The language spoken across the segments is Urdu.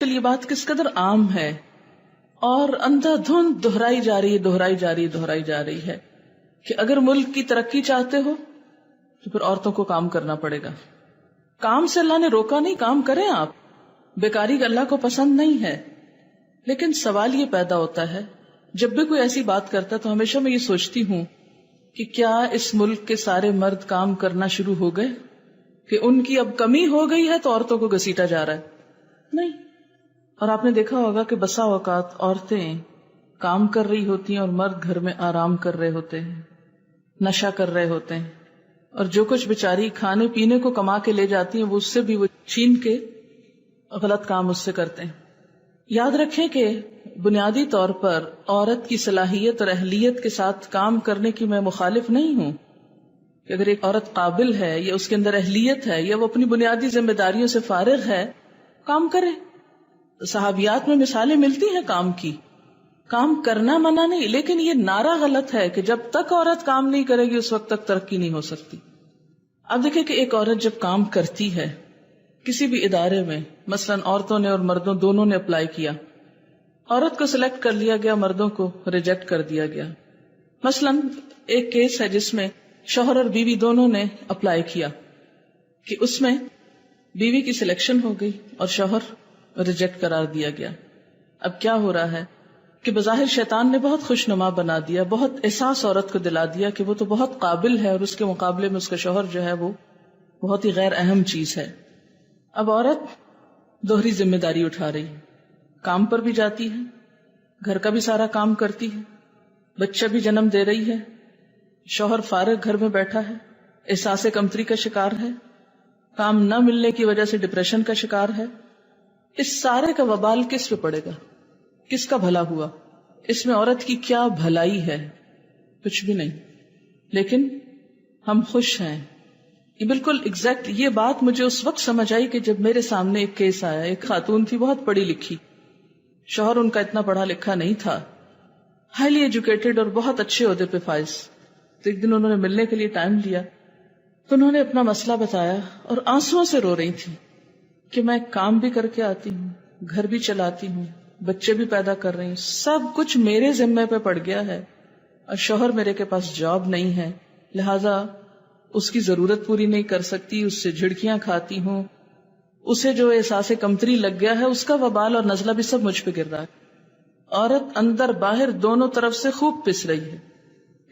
کل یہ بات کس قدر عام ہے اور اندھا دھند دہرائی جا رہی ہے کہ اگر ملک کی ترقی چاہتے ہو تو پھر عورتوں کو کام کرنا پڑے گا. کام سے اللہ نے روکا نہیں، کام کریں آپ، بیکاری اللہ کو پسند نہیں ہے. لیکن سوال یہ پیدا ہوتا ہے جب بھی کوئی ایسی بات کرتا تو ہمیشہ میں یہ سوچتی ہوں کہ کیا اس ملک کے سارے مرد کام کرنا شروع ہو گئے کہ ان کی اب کمی ہو گئی ہے تو عورتوں کو گھسیٹا جا رہا ہے؟ نہیں. اور آپ نے دیکھا ہوگا کہ بسا اوقات عورتیں کام کر رہی ہوتی ہیں اور مرد گھر میں آرام کر رہے ہوتے ہیں، نشہ کر رہے ہوتے ہیں، اور جو کچھ بیچاری کھانے پینے کو کما کے لے جاتی ہیں وہ اس سے بھی وہ چھین کے غلط کام اس سے کرتے ہیں. یاد رکھیں کہ بنیادی طور پر عورت کی صلاحیت اور اہلیت کے ساتھ کام کرنے کی میں مخالف نہیں ہوں کہ اگر ایک عورت قابل ہے یا اس کے اندر اہلیت ہے یا وہ اپنی بنیادی ذمہ داریوں سے فارغ ہے، کام کرے. صحابیات میں مثالیں ملتی ہیں کام کی، کام کرنا منع نہیں، لیکن یہ نعرہ غلط ہے کہ جب تک عورت کام نہیں کرے گی اس وقت تک ترقی نہیں ہو سکتی. اب دیکھیں کہ ایک عورت جب کام کرتی ہے کسی بھی ادارے میں، مثلا عورتوں نے اور مردوں دونوں نے اپلائی کیا، عورت کو سلیکٹ کر لیا گیا، مردوں کو ریجیکٹ کر دیا گیا. مثلا ایک کیس ہے جس میں شوہر اور بیوی دونوں نے اپلائی کیا کہ اس میں بیوی کی سلیکشن ہو گئی اور شوہر ریجیکٹ قرار دیا گیا. اب کیا ہو رہا ہے کہ بظاہر شیطان نے بہت خوشنما بنا دیا، بہت احساس عورت کو دلا دیا کہ وہ تو بہت قابل ہے اور اس کے مقابلے میں اس کا شوہر جو ہے وہ بہت ہی غیر اہم چیز ہے. اب عورت دوہری ذمہ داری اٹھا رہی ہے، کام پر بھی جاتی ہے، گھر کا بھی سارا کام کرتی ہے، بچہ بھی جنم دے رہی ہے، شوہر فارغ گھر میں بیٹھا ہے، احساس کمتری کا شکار ہے، کام نہ ملنے کی وجہ سے ڈپریشن کا شکار ہے. اس سارے کا وبال کس پہ پڑے گا؟ کس کا بھلا ہوا؟ اس میں عورت کی کیا بھلائی ہے؟ کچھ بھی نہیں. لیکن ہم خوش ہیں. یہ بالکل ایگزیکٹ یہ بات مجھے اس وقت سمجھ آئی کہ جب میرے سامنے ایک کیس آیا، ایک خاتون تھی بہت پڑھی لکھی، شوہر ان کا اتنا پڑھا لکھا نہیں تھا، ہائیلی ایجوکیٹڈ اور بہت اچھے عہدے پہ فائز. تو ایک دن انہوں نے ملنے کے لیے ٹائم لیا تو انہوں نے اپنا مسئلہ بتایا اور آنسوؤں سے رو رہی تھی کہ میں کام بھی کر کے آتی ہوں، گھر بھی چلاتی ہوں، بچے بھی پیدا کر رہی ہوں، سب کچھ میرے ذمے پہ پڑ گیا ہے اور شوہر میرے کے پاس جاب نہیں ہے، لہذا اس کی ضرورت پوری نہیں کر سکتی، اس سے جھڑکیاں کھاتی ہوں، اسے جو احساس کمتری لگ گیا ہے اس کا وبال اور نزلہ بھی سب مجھ پہ گر رہا ہے. عورت اندر باہر دونوں طرف سے خوب پس رہی ہے.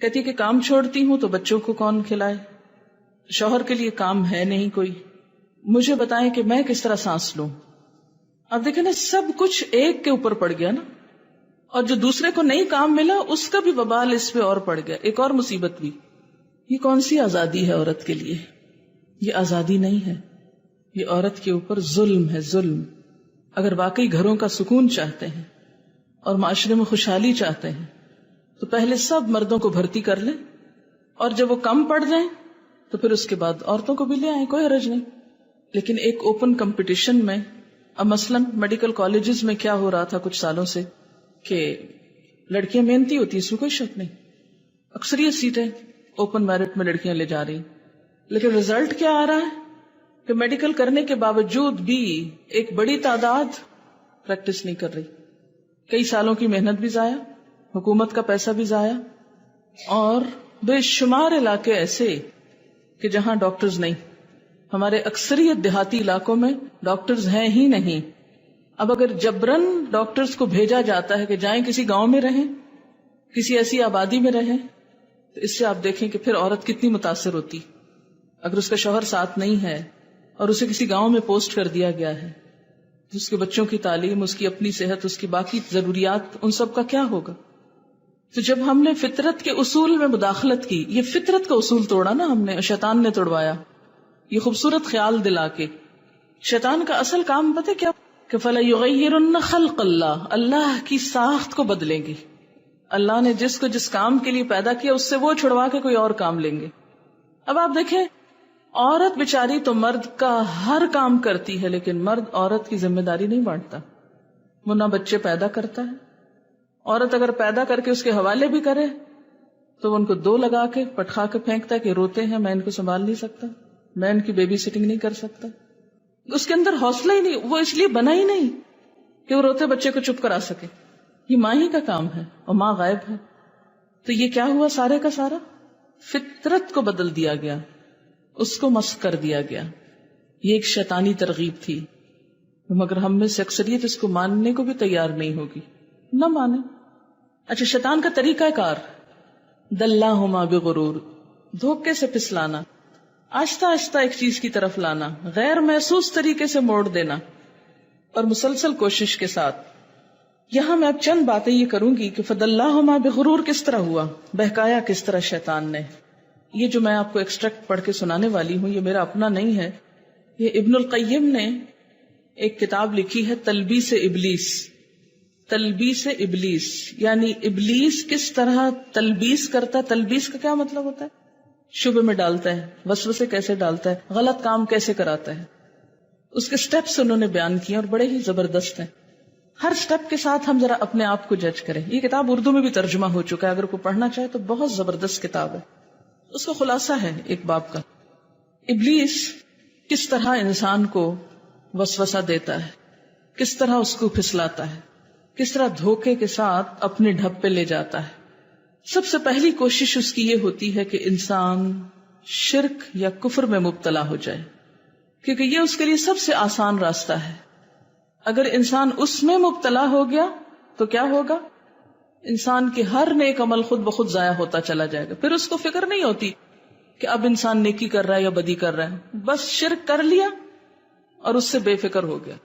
کہتی کہ کام چھوڑتی ہوں تو بچوں کو کون کھلائے، شوہر کے لیے کام ہے نہیں کوئی، مجھے بتائیں کہ میں کس طرح سانس لوں. اب دیکھیں نا سب کچھ ایک کے اوپر پڑ گیا نا، اور جو دوسرے کو نہیں کام ملا اس کا بھی وبال اس پہ اور پڑ گیا، ایک اور مصیبت بھی. یہ کون سی آزادی ہے عورت کے لیے؟ یہ آزادی نہیں ہے، یہ عورت کے اوپر ظلم ہے، ظلم. اگر واقعی گھروں کا سکون چاہتے ہیں اور معاشرے میں خوشحالی چاہتے ہیں تو پہلے سب مردوں کو بھرتی کر لیں، اور جب وہ کم پڑ جائیں تو پھر اس کے بعد عورتوں کو بھی لے آئیں، کوئی حرج نہیں. لیکن ایک اوپن کمپٹیشن میں اب مثلا میڈیکل کالجز میں کیا ہو رہا تھا کچھ سالوں سے کہ لڑکیاں محنتی ہوتی، اس میں کوئی شک نہیں، اکثریت سیٹیں اوپن میرٹ میں لڑکیاں لے جا رہی، لیکن رزلٹ کیا آ رہا ہے کہ میڈیکل کرنے کے باوجود بھی ایک بڑی تعداد پریکٹس نہیں کر رہی. کئی سالوں کی محنت بھی ضائع، حکومت کا پیسہ بھی ضائع، اور بے شمار علاقے ایسے کہ جہاں ڈاکٹرز نہیں. ہمارے اکثریت دیہاتی علاقوں میں ڈاکٹرز ہیں ہی نہیں. اب اگر جبرن ڈاکٹرز کو بھیجا جاتا ہے کہ جائیں کسی گاؤں میں رہیں، کسی ایسی آبادی میں رہیں، تو اس سے آپ دیکھیں کہ پھر عورت کتنی متاثر ہوتی. اگر اس کا شوہر ساتھ نہیں ہے اور اسے کسی گاؤں میں پوسٹ کر دیا گیا ہے، اس کے بچوں کی تعلیم، اس کی اپنی صحت، اس کی باقی ضروریات، ان سب کا کیا ہوگا؟ تو جب ہم نے فطرت کے اصول میں مداخلت کی، یہ فطرت کا اصول توڑا نا ہم نے، شیطان نے توڑوایا یہ خوبصورت خیال دلا کے. شیطان کا اصل کام پتہ کیا کہ فَلَيُغَيِّرُنَّ خَلْقَ اللَّهِ، اللہ کی ساخت کو بدلیں گے. اللہ نے جس کو جس کام کے لیے پیدا کیا اس سے وہ چھڑوا کے کوئی اور کام لیں گے. اب آپ دیکھیں عورت بیچاری تو مرد کا ہر کام کرتی ہے، لیکن مرد عورت کی ذمہ داری نہیں بانٹتا. وہ نہ بچے پیدا کرتا ہے. عورت اگر پیدا کر کے اس کے حوالے بھی کرے تو وہ ان کو دو لگا کے پٹخا کے پھینکتا ہے کہ روتے ہیں، میں ان کو سنبھال نہیں سکتا، میں ان کی بیبی سٹنگ نہیں کر سکتا. اس کے اندر حوصلہ ہی نہیں، وہ اس لیے بنا ہی نہیں کہ وہ روتے بچے کو چپ کرا سکے. یہ ماں ہی کا کام ہے اور ماں غائب ہے. تو یہ کیا ہوا سارے کا سارا؟ فطرت کو بدل دیا گیا، اس کو مسخ کر دیا گیا. یہ ایک شیطانی ترغیب تھی، مگر ہم میں سے اکثریت اس کو ماننے کو بھی تیار نہیں ہوگی. نہ مانے. اچھا، شیطان کا طریقہ کار دلہما بغرور، دھوکے سے پھسلانا، آہستہ آہستہ ایک چیز کی طرف لانا، غیر محسوس طریقے سے موڑ دینا، اور مسلسل کوشش کے ساتھ. یہاں میں اب چند باتیں یہ کروں گی کہ فدلہما بغرور کس طرح ہوا، بہکایا کس طرح شیطان نے. یہ جو میں آپ کو ایکسٹریکٹ پڑھ کے سنانے والی ہوں یہ میرا اپنا نہیں ہے، یہ ابن القیم نے ایک کتاب لکھی ہے تلبیس ابلیس. تلبیس ابلیس یعنی ابلیس کس طرح تلبیس کرتا ہے. تلبیس کا کیا مطلب ہوتا ہے؟ شبہ میں ڈالتا ہے، وسوسے کیسے ڈالتا ہے، غلط کام کیسے کراتا ہے. اس کے سٹیپس انہوں نے بیان کیے اور بڑے ہی زبردست ہیں. ہر سٹیپ کے ساتھ ہم ذرا اپنے آپ کو جج کریں. یہ کتاب اردو میں بھی ترجمہ ہو چکا ہے، اگر کوئی پڑھنا چاہے تو بہت زبردست کتاب ہے. اس کا خلاصہ ہے ایک باب کا، ابلیس کس طرح انسان کو وسوسہ دیتا ہے، کس طرح اس کو پھسلاتا ہے، کس طرح دھوکے کے ساتھ اپنے ڈھب پہ لے جاتا ہے. سب سے پہلی کوشش اس کی یہ ہوتی ہے کہ انسان شرک یا کفر میں مبتلا ہو جائے، کیونکہ یہ اس کے لیے سب سے آسان راستہ ہے. اگر انسان اس میں مبتلا ہو گیا تو کیا ہوگا؟ انسان کے ہر نیک عمل خود بخود ضائع ہوتا چلا جائے گا. پھر اس کو فکر نہیں ہوتی کہ اب انسان نیکی کر رہا ہے یا بدی کر رہا ہے، بس شرک کر لیا اور اس سے بے فکر ہو گیا.